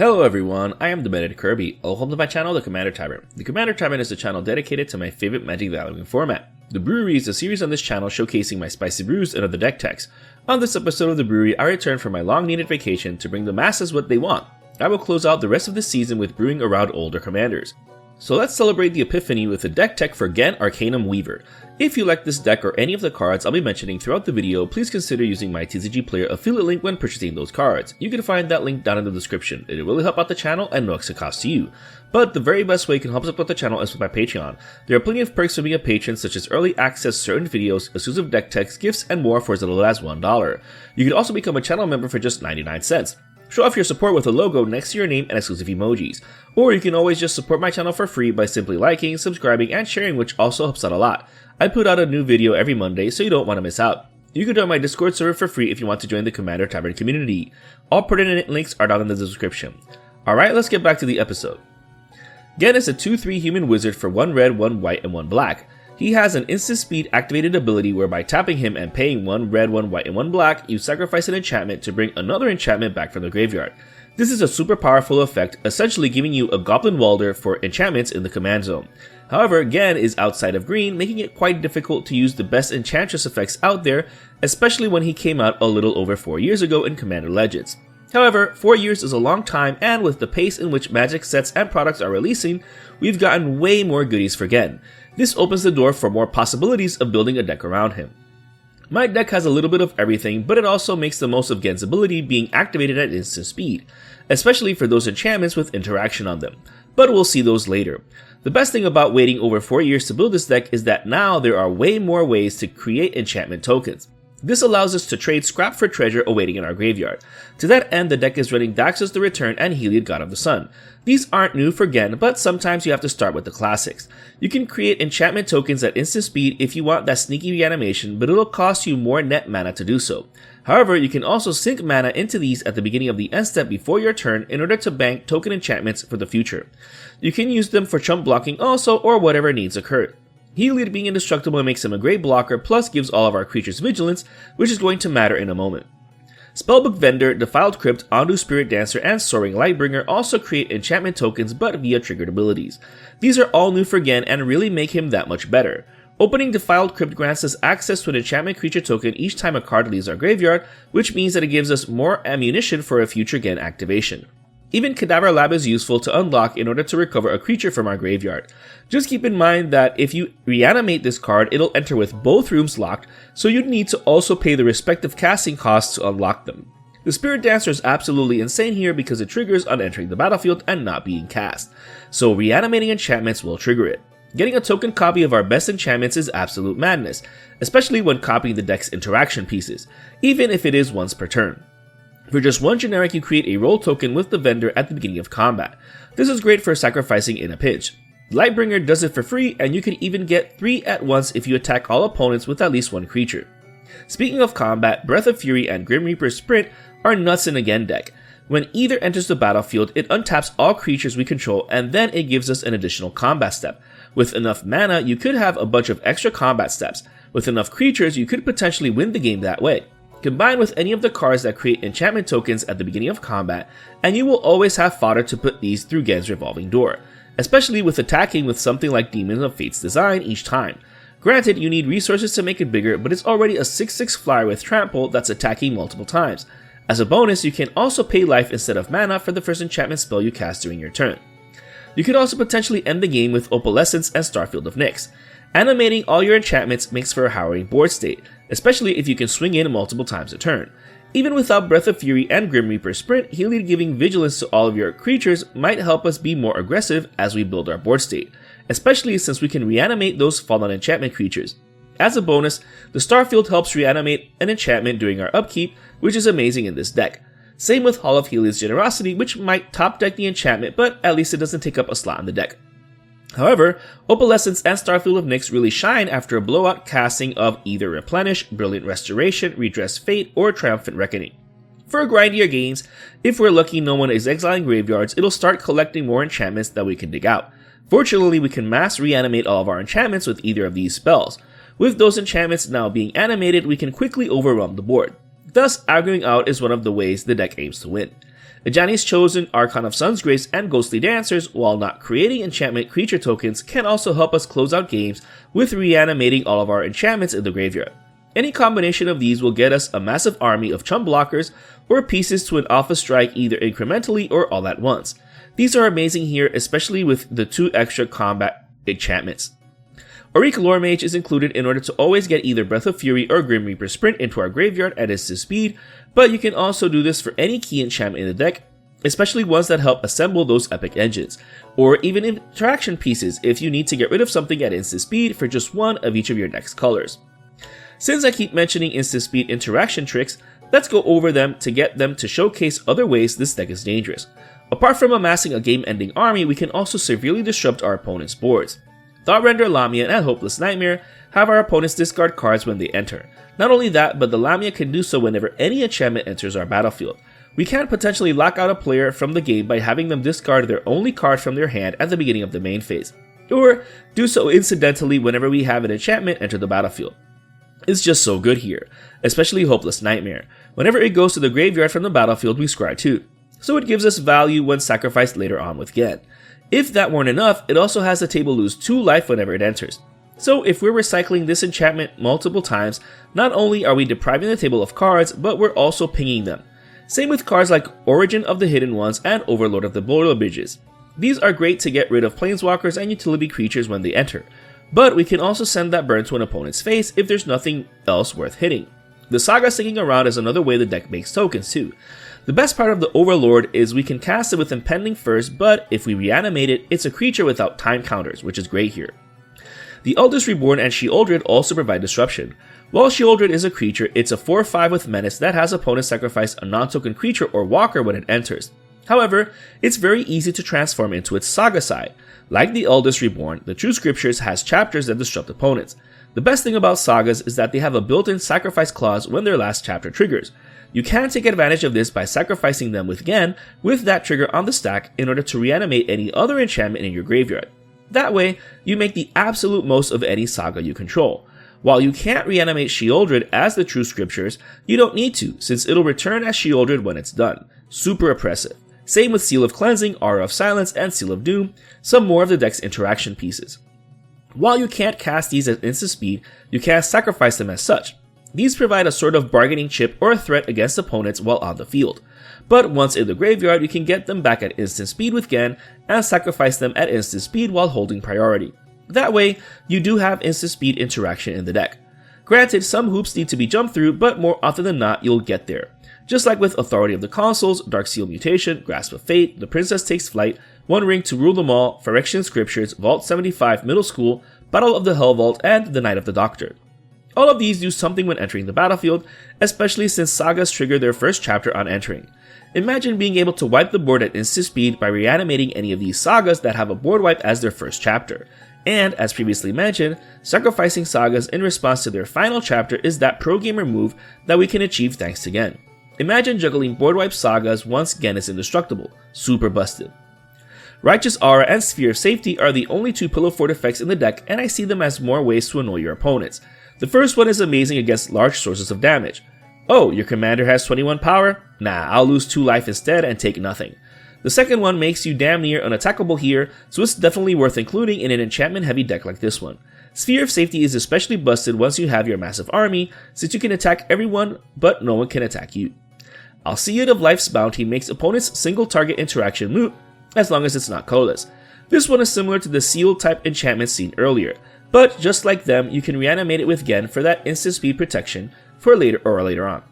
Hello everyone, I am the Bandit Kirby. Welcome to my channel, The Commander Tavern. The Commander Tavern is a channel dedicated to my favorite Magic the Gathering format. The Brewery is a series on this channel showcasing my spicy brews and other deck techs. On this episode of The Brewery, I return from my long-needed vacation to bring the masses what they want. I will close out the rest of the season with brewing around older commanders. So let's celebrate the epiphany with a deck tech for Ghen, Arcanum Weaver. If you like this deck or any of the cards I'll be mentioning throughout the video, please consider using my TCG Player affiliate link when purchasing those cards. You can find that link down in the description. It'll really help out the channel and no extra cost to you. But the very best way you can help support the channel is with my Patreon. There are plenty of perks for being a patron, such as early access to certain videos, exclusive deck techs, gifts, and more for as little as $1. You can also become a channel member for just 99 cents. Show off your support with a logo next to your name and exclusive emojis. Or you can always just support my channel for free by simply liking, subscribing, and sharing, which also helps out a lot. I put out a new video every Monday, so you don't want to miss out. You can join my Discord server for free if you want to join the Commander Tavern community. All pertinent links are down in the description. Alright, let's get back to the episode. Ghen is a 2/3 human wizard for 1 red, 1 white, and 1 black. He has an instant speed activated ability whereby tapping him and paying 1 red, 1 white, and 1 black, you sacrifice an enchantment to bring another enchantment back from the graveyard. This is a super powerful effect, essentially giving you a Goblin Walder for enchantments in the command zone. However, Ghen is outside of green, making it quite difficult to use the best enchantress effects out there, especially when he came out a little over 4 years ago in Commander Legends. However, 4 years is a long time, and with the pace in which Magic sets and products are releasing, we've gotten way more goodies for Ghen. This opens the door for more possibilities of building a deck around him. My deck has a little bit of everything, but it also makes the most of Ghen's ability being activated at instant speed, especially for those enchantments with interaction on them, but we'll see those later. The best thing about waiting over 4 years to build this deck is that now there are way more ways to create enchantment tokens. This allows us to trade scrap for treasure awaiting in our graveyard. To that end, the deck is running Daxos the Return and Heliod God of the Sun. These aren't new for Ghen, but sometimes you have to start with the classics. You can create enchantment tokens at instant speed if you want that sneaky reanimation, but it'll cost you more net mana to do so. However, you can also sink mana into these at the beginning of the end step before your turn in order to bank token enchantments for the future. You can use them for chump blocking also, or whatever needs occur. Heliod being indestructible makes him a great blocker, plus gives all of our creatures vigilance, which is going to matter in a moment. Spellbook Vendor, Defiled Crypt, Ondu Spirit Dancer, and Soaring Lightbringer also create enchantment tokens but via triggered abilities. These are all new for Ghen and really make him that much better. Opening Defiled Crypt grants us access to an enchantment creature token each time a card leaves our graveyard, which means that it gives us more ammunition for a future Ghen activation. Even Cadaver Lab is useful to unlock in order to recover a creature from our graveyard. Just keep in mind that if you reanimate this card, it'll enter with both rooms locked, so you'd need to also pay the respective casting costs to unlock them. The Spirit Dancer is absolutely insane here because it triggers on entering the battlefield and not being cast, so reanimating enchantments will trigger it. Getting a token copy of our best enchantments is absolute madness, especially when copying the deck's interaction pieces, even if it is once per turn. For just 1 generic, you create a roll token with the vendor at the beginning of combat. This is great for sacrificing in a pinch. Lightbringer does it for free, and you can even get 3 at once if you attack all opponents with at least 1 creature. Speaking of combat, Breath of Fury and Grim Reaper's Sprint are nuts in a Ghen deck. When either enters the battlefield, it untaps all creatures we control, and then it gives us an additional combat step. With enough mana, you could have a bunch of extra combat steps. With enough creatures, you could potentially win the game that way. Combine with any of the cards that create enchantment tokens at the beginning of combat, and you will always have fodder to put these through Ghen's revolving door, especially with attacking with something like Demons of Fate's design each time. Granted, you need resources to make it bigger, but it's already a 6/6 flyer with trample that's attacking multiple times. As a bonus, you can also pay life instead of mana for the first enchantment spell you cast during your turn. You could also potentially end the game with Opalescence and Starfield of Nyx. Animating all your enchantments makes for a harrowing board state, especially if you can swing in multiple times a turn. Even without Breath of Fury and Grim Reaper Sprint, Heliod giving vigilance to all of your creatures might help us be more aggressive as we build our board state, especially since we can reanimate those fallen enchantment creatures. As a bonus, the Starfield helps reanimate an enchantment during our upkeep, which is amazing in this deck. Same with Hall of Heliod's Generosity, which might top deck the enchantment, but at least it doesn't take up a slot in the deck. However, Opalescence and Starfield of Nyx really shine after a blowout casting of either Replenish, Brilliant Restoration, Redress Fate, or Triumphant Reckoning. For grindier games, if we're lucky no one is exiling graveyards, it'll start collecting more enchantments that we can dig out. Fortunately, we can mass reanimate all of our enchantments with either of these spells. With those enchantments now being animated, we can quickly overwhelm the board. Thus, aggroing out is one of the ways the deck aims to win. Ajani's chosen Archon of Sun's Grace and Ghostly Dancers, while not creating enchantment creature tokens, can also help us close out games with reanimating all of our enchantments in the graveyard. Any combination of these will get us a massive army of chump blockers or pieces to an alpha strike either incrementally or all at once. These are amazing here, especially with the 2 extra combat enchantments. Auric Lore Mage is included in order to always get either Breath of Fury or Grim Reaper Sprint into our graveyard at instant speed, but you can also do this for any key enchantment in the deck, especially ones that help assemble those epic engines, or even interaction pieces if you need to get rid of something at instant speed for just one of each of your deck's colors. Since I keep mentioning instant speed interaction tricks, let's go over them to get them to showcase other ways this deck is dangerous. Apart from amassing a game-ending army, we can also severely disrupt our opponent's boards. Thoughrender, Lamia, and Hopeless Nightmare have our opponents discard cards when they enter. Not only that, but the Lamia can do so whenever any enchantment enters our battlefield. We can potentially lock out a player from the game by having them discard their only card from their hand at the beginning of the main phase, or do so incidentally whenever we have an enchantment enter the battlefield. It's just so good here, especially Hopeless Nightmare. Whenever it goes to the graveyard from the battlefield, we scry 2, so it gives us value when sacrificed later on with Ghen. If that weren't enough, it also has the table lose 2 life whenever it enters. So if we're recycling this enchantment multiple times, not only are we depriving the table of cards, but we're also pinging them. Same with cards like Origin of the Hidden Ones and Overlord of the Boulder Bridges. These are great to get rid of planeswalkers and utility creatures when they enter, but we can also send that burn to an opponent's face if there's nothing else worth hitting. The Saga sticking around is another way the deck makes tokens too. The best part of the Overlord is we can cast it with Impending first, but if we reanimate it, it's a creature without time counters, which is great here. The Eldest Reborn and Sheoldred also provide disruption. While Sheoldred is a creature, it's a 4/5 with Menace that has opponents sacrifice a non-token creature or walker when it enters. However, it's very easy to transform into its Saga side. Like the Eldest Reborn, the True Scriptures has chapters that disrupt opponents. The best thing about Sagas is that they have a built-in sacrifice clause when their last chapter triggers. You can take advantage of this by sacrificing them with Ghen with that trigger on the stack in order to reanimate any other enchantment in your graveyard. That way, you make the absolute most of any Saga you control. While you can't reanimate Sheoldred as the True Scriptures, you don't need to, since it'll return as Sheoldred when it's done. Super oppressive. Same with Seal of Cleansing, Aura of Silence, and Seal of Doom, some more of the deck's interaction pieces. While you can't cast these at instant speed, you can sacrifice them as such. These provide a sort of bargaining chip or a threat against opponents while on the field. But once in the graveyard, you can get them back at instant speed with Ghen and sacrifice them at instant speed while holding priority. That way, you do have instant speed interaction in the deck. Granted, some hoops need to be jumped through, but more often than not, you'll get there. Just like with Authority of the Consuls, Darkseal Mutation, Grasp of Fate, The Princess Takes Flight, One Ring to Rule Them All, Phyrexian Scriptures, Vault 75 Middle School, Battle of the Hell Vault, and The Night of the Doctor. All of these do something when entering the battlefield, especially since Sagas trigger their first chapter on entering. Imagine being able to wipe the board at instant speed by reanimating any of these Sagas that have a board wipe as their first chapter. And, as previously mentioned, sacrificing Sagas in response to their final chapter is that pro-gamer move that we can achieve thanks to Ghen. Imagine juggling board wipe Sagas once Ghen is indestructible. Super busted. Righteous Aura and Sphere of Safety are the only 2 pillow fort effects in the deck, and I see them as more ways to annoy your opponents. The first one is amazing against large sources of damage. Oh, your commander has 21 power? Nah, I'll lose 2 life instead and take nothing. The second one makes you damn near unattackable here, so it's definitely worth including in an enchantment heavy deck like this one. Sphere of Safety is especially busted once you have your massive army, since you can attack everyone, but no one can attack you. Alseid of Life's Bounty makes opponents' single target interaction moot, as long as it's not colorless. This one is similar to the Seal type enchantment seen earlier, but just like them, you can reanimate it with Ghen for that instant speed protection for later on.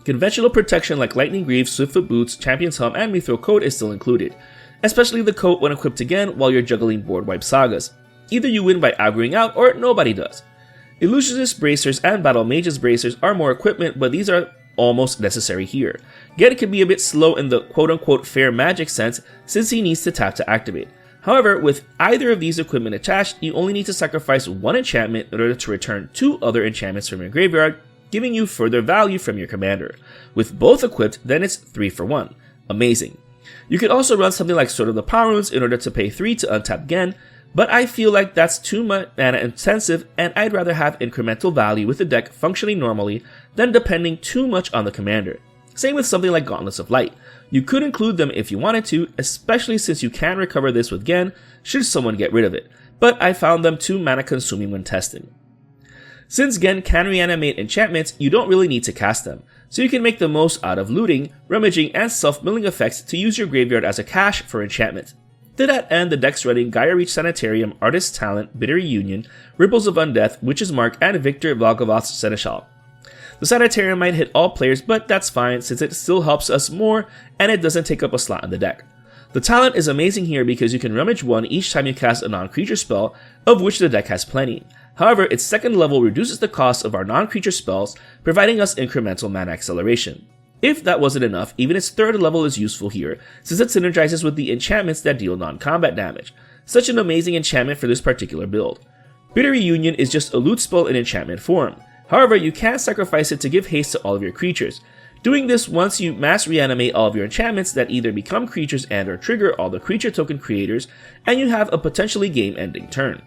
Conventional protection like Lightning Greaves, Swiftfoot Boots, Champion's Helm, and Mithril Coat is still included, especially the coat when equipped again while you're juggling board wipe Sagas. Either you win by aggroing out or nobody does. Illusionist Bracers and Battle Mage's Bracers are more equipment, but these are almost necessary here. Ghen can be a bit slow in the quote-unquote fair magic sense since he needs to tap to activate. However, with either of these equipment attached, you only need to sacrifice 1 enchantment in order to return 2 other enchantments from your graveyard, giving you further value from your commander. With both equipped, then it's 3 for 1. Amazing. You could also run something like Sword of the Power Runes in order to pay 3 to untap Ghen, but I feel like that's too much mana intensive, and I'd rather have incremental value with the deck functioning normally than depending too much on the commander. Same with something like Gauntlets of Light. You could include them if you wanted to, especially since you can recover this with Ghen should someone get rid of it, but I found them too mana consuming when testing. Since Ghen can reanimate enchantments, you don't really need to cast them, so you can make the most out of looting, rummaging, and self-milling effects to use your graveyard as a cache for enchantment. To that end, the decks running Gaia Reach Sanitarium, Artist's Talent, Bitter Union, Ripples of Undeath, Witch's Mark, and Victor Valgavoth's Seneschal. The Sanitarium might hit all players, but that's fine since it still helps us more and it doesn't take up a slot in the deck. The talent is amazing here because you can rummage one each time you cast a non-creature spell, of which the deck has plenty. However, its second level reduces the cost of our non-creature spells, providing us incremental mana acceleration. If that wasn't enough, even its third level is useful here, since it synergizes with the enchantments that deal non-combat damage. Such an amazing enchantment for this particular build. Bitter Reunion is just a loot spell in enchantment form. However, you can sacrifice it to give haste to all of your creatures. Doing this once you mass reanimate all of your enchantments that either become creatures and or trigger all the creature token creators, and you have a potentially game-ending turn.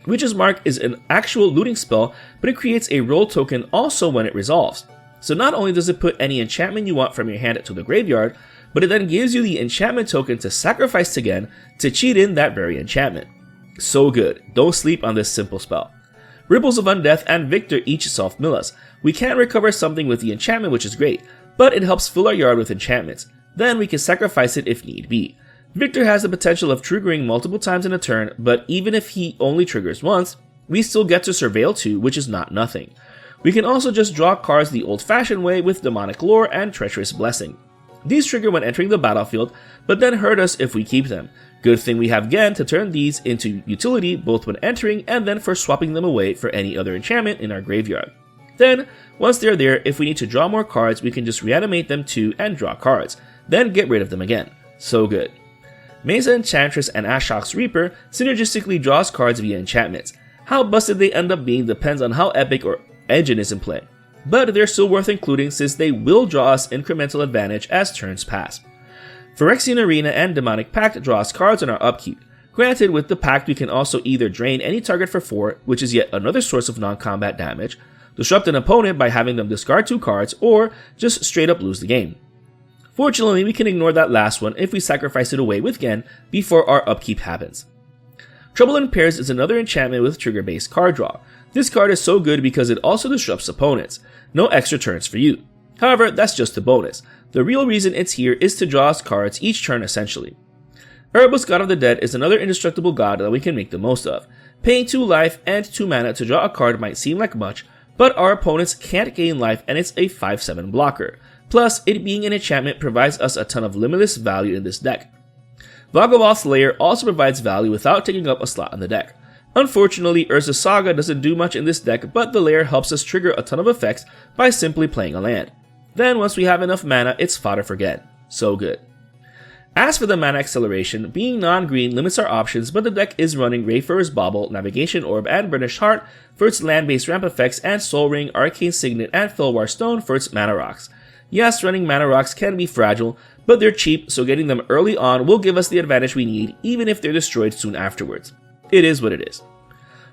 Witch's Mark is an actual looting spell, but it creates a roll token also when it resolves. So not only does it put any enchantment you want from your hand to the graveyard, but it then gives you the enchantment token to sacrifice again to cheat in that very enchantment. So good, don't sleep on this simple spell. Ripples of Undeath and Victor each self-mill us. We can't recover something with the enchantment, which is great, but it helps fill our yard with enchantments. Then we can sacrifice it if need be. Victor has the potential of triggering multiple times in a turn, but even if he only triggers once, we still get to Surveil 2, which is not nothing. We can also just draw cards the old-fashioned way with Demonic Lore and Treacherous Blessing. These trigger when entering the battlefield, but then hurt us if we keep them. Good thing we have Ghen to turn these into utility both when entering and then for swapping them away for any other enchantment in our graveyard. Then, once they're there, if we need to draw more cards, we can just reanimate them too and draw cards, then get rid of them again. So good. Mesa Enchantress and Ashok's Reaper synergistically draws cards via enchantments. How busted they end up being depends on how epic or engine is in play, but they're still worth including since they will draw us incremental advantage as turns pass. Phyrexian Arena and Demonic Pact draw us cards on our upkeep. Granted, with the Pact we can also either drain any target for 4, which is yet another source of non-combat damage, disrupt an opponent by having them discard 2 cards, or just straight up lose the game. Fortunately, we can ignore that last one if we sacrifice it away with Ghen before our upkeep happens. Trouble in Pairs is another enchantment with trigger-based card draw. This card is so good because it also disrupts opponents. No extra turns for you. However, that's just a bonus. The real reason it's here is to draw us cards each turn essentially. Erebus God of the Dead is another indestructible god that we can make the most of. Paying 2 life and 2 mana to draw a card might seem like much, but our opponents can't gain life and it's a 5/7 blocker. Plus, it being an enchantment provides us a ton of limitless value in this deck. Valgavoth's Lair also provides value without taking up a slot in the deck. Unfortunately, Urza's Saga doesn't do much in this deck, but the Lair helps us trigger a ton of effects by simply playing a land. Then once we have enough mana, it's fodder for Ghen. So good. As for the mana acceleration, being non-green limits our options, but the deck is running Wayfarer's Bauble, Navigation Orb, and Burnished Heart for its land-based ramp effects, and Soul Ring, Arcane Signet, and Felwar Stone for its mana rocks. Yes, running mana rocks can be fragile, but they're cheap, so getting them early on will give us the advantage we need, even if they're destroyed soon afterwards. It is what it is.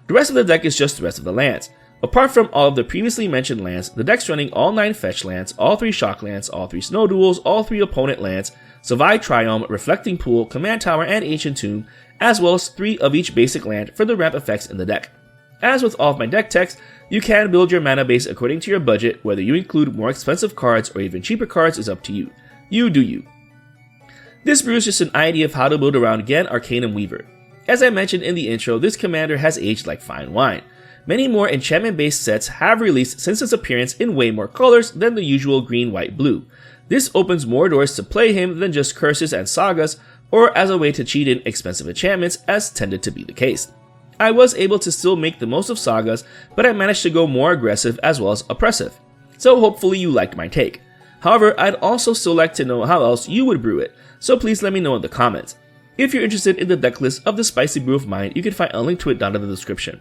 The rest of the deck is just the rest of the lands. Apart from all of the previously mentioned lands, the deck's running all 9 fetch lands, all 3 shock lands, all 3 snow duels, all 3 opponent lands, Savai Triome, Reflecting Pool, Command Tower, and Ancient Tomb, as well as 3 of each basic land for the ramp effects in the deck. As with all of my deck techs, you can build your mana base according to your budget. Whether you include more expensive cards or even cheaper cards is up to you. You do you. This brew is just an idea of how to build around Ghen Arcanum Weaver. As I mentioned in the intro, this commander has aged like fine wine. Many more enchantment-based sets have released since its appearance in way more colors than the usual green, white, blue. This opens more doors to play him than just curses and sagas, or as a way to cheat in expensive enchantments, as tended to be the case. I was able to still make the most of sagas, but I managed to go more aggressive as well as oppressive. So hopefully you liked my take. However, I'd also still like to know how else you would brew it, so please let me know in the comments. If you're interested in the deck list of the spicy brew of mine, you can find a link to it down in the description.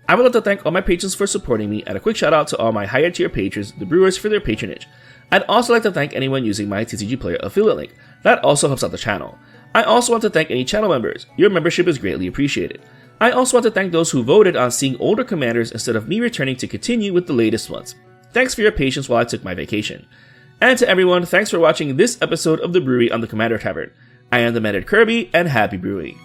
I would like to thank all my patrons for supporting me, and a quick shout out to all my higher tier patrons, the brewers, for their patronage. I'd also like to thank anyone using my TCG Player affiliate link. That also helps out the channel. I also want to thank any channel members. Your membership is greatly appreciated. I also want to thank those who voted on seeing older commanders instead of me returning to continue with the latest ones. Thanks for your patience while I took my vacation. And to everyone, thanks for watching this episode of the Brewery on the Commander Tavern. I am the Meta Kirby, and happy brewing!